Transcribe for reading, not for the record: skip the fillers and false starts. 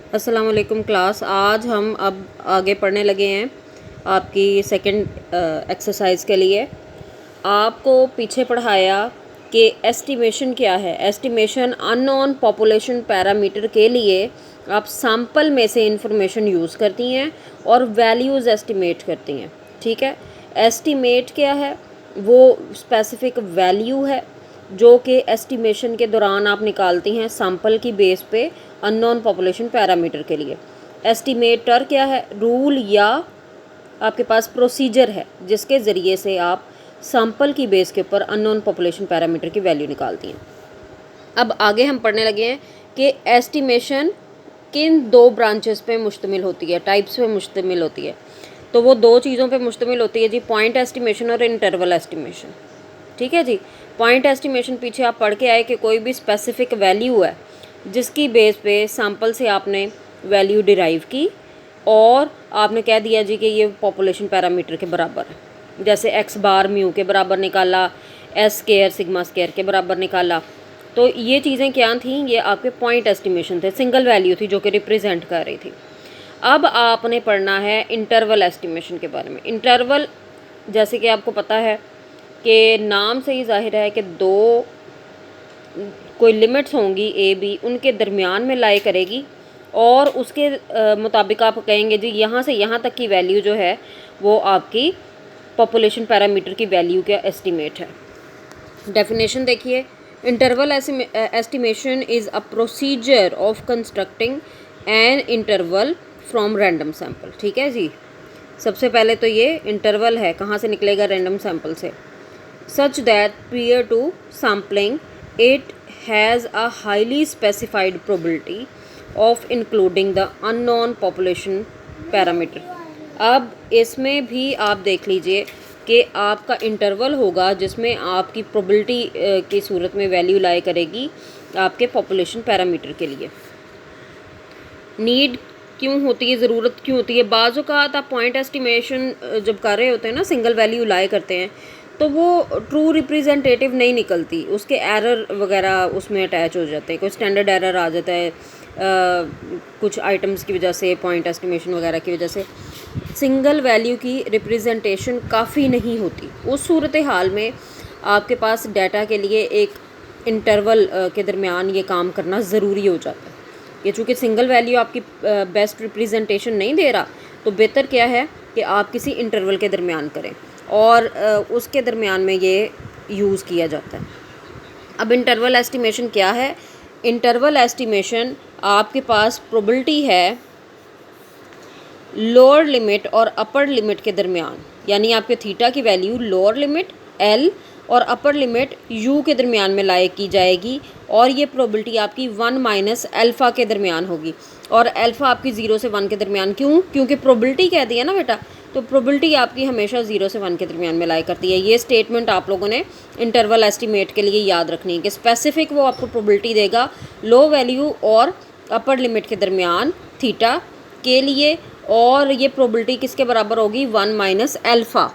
अस्सलाम वालेकुम क्लास। आज हम अब आगे पढ़ने लगे हैं आपकी सेकंड एक्सरसाइज के लिए। आपको पीछे पढ़ाया कि एस्टिमेशन क्या है। एस्टिमेशन अननोन पॉपुलेशन पैरामीटर के लिए आप सैंपल में से इंफॉर्मेशन यूज़ करती हैं और वैल्यूज़ एस्टिमेट करती हैं। ठीक है। एस्टिमेट क्या है? वो स्पेसिफिक वैल्यू है जो कि एस्टिमेशन के दौरान आप निकालती हैं सैंपल की बेस पे अननोन पॉपुलेशन पैरामीटर के लिए। एस्टिमेटर क्या है? रूल या आपके पास प्रोसीजर है जिसके ज़रिए से आप सैंपल की बेस के ऊपर अननोन पॉपुलेशन पैरामीटर की वैल्यू निकालती हैं। अब आगे हम पढ़ने लगे हैं कि एस्टिमेशन किन दो ब्रांचेस पे मुश्तमिल होती है, टाइप्स पे मुश्तमिल होती है। तो वो दो चीज़ों पे मुश्तमिल होती है जी, पॉइंट एस्टिमेशन और इंटरवल एस्टिमेशन। ठीक है जी। पॉइंट एस्टिमेशन पीछे आप पढ़ के आए कि कोई भी स्पेसिफिक वैल्यू है जिसकी बेस पे सैंपल से आपने वैल्यू डिराइव की और आपने कह दिया जी कि ये पॉपुलेशन पैरामीटर के बराबर है। जैसे एक्स बार म्यू के बराबर निकाला, एस स्केयर सिग्मा स्केयर के बराबर निकाला। तो ये चीज़ें क्या थी? ये आपके पॉइंट एस्टिमेशन थे, सिंगल वैल्यू थी जो कि रिप्रेजेंट कर रही थी। अब आपने पढ़ना है इंटरवल एस्टिमेशन के बारे में। इंटरवल जैसे कि आपको पता है कि नाम से ही जाहिर है कि दो कोई लिमिट्स होंगी ए बी, उनके दरमियान में लाई करेगी और उसके मुताबिक आप कहेंगे जी यहाँ से यहाँ तक की वैल्यू जो है वो आपकी पॉपुलेशन पैरामीटर की वैल्यू का एस्टिमेट है। डेफिनेशन देखिए, interval estimation is a procedure of constructing an interval from random sample. ठीक है जी। सबसे पहले तो ये इंटरवल है, कहाँ से निकलेगा? रैंडम सैंपल से। Such that prior to sampling it has a highly specified probability of including the unknown population parameter। अब इसमें भी आप देख लीजिए कि आपका इंटरवल होगा जिसमें आपकी प्रोबेबिलिटी की सूरत में वैल्यू लाई करेगी आपके पॉपुलेशन पैरामीटर के लिए। नीड क्यों होती है, ज़रूरत क्यों होती है? बाज़ औक़ात आप पॉइंट एस्टिमेशन जब कर रहे होते हैं ना, सिंगल वैल्यू लाई करते हैं, तो वो ट्रू रिप्रेजेंटेटिव नहीं निकलती, उसके एरर वगैरह उसमें अटैच हो जाते हैं, कोई स्टैंडर्ड एरर आ जाता है कुछ आइटम्स की वजह से, पॉइंट एस्टिमेशन वगैरह की वजह से सिंगल वैल्यू की रिप्रेजेंटेशन काफ़ी नहीं होती। उस सूरत हाल में आपके पास डाटा के लिए एक इंटरवल के दरमियान ये काम करना ज़रूरी हो जाता है। ये चूँकि सिंगल वैल्यू आपकी बेस्ट रिप्रेजेंटेशन नहीं दे रहा, तो बेहतर क्या है कि आप किसी इंटरवल के दरमियान करें और उसके दरमियान में ये यूज़ किया जाता है। अब इंटरवल एस्टिमेशन क्या है? इंटरवल एस्टिमेशन आपके पास प्रोबेबिलिटी है लोअर लिमिट और अपर लिमिट के दरमियान, यानी आपके थीटा की वैल्यू लोअर लिमिट एल और अपर लिमिट यू के दरमियान में लाई की जाएगी और ये प्रोबेबिलिटी आपकी 1 माइनस अल्फ़ा के दरमियान होगी और अल्फ़ा आपकी 0 से 1 के दरमियान। क्यों? क्योंकि प्रोबेबिलिटी कह दी है ना बेटा, तो प्रोबेबिलिटी आपकी हमेशा 0 से 1 के दरमियान में लाई करती है। ये स्टेटमेंट आप लोगों ने इंटरवल एस्टिमेट के लिए याद रखनी है कि स्पेसिफिक वो आपको प्रोबेबिलिटी देगा लो वैल्यू और अपर लिमिट के दरमियान थीटा के लिए, और ये प्रोबेबिलिटी किसके बराबर होगी? 1 माइनस अल्फ़ा।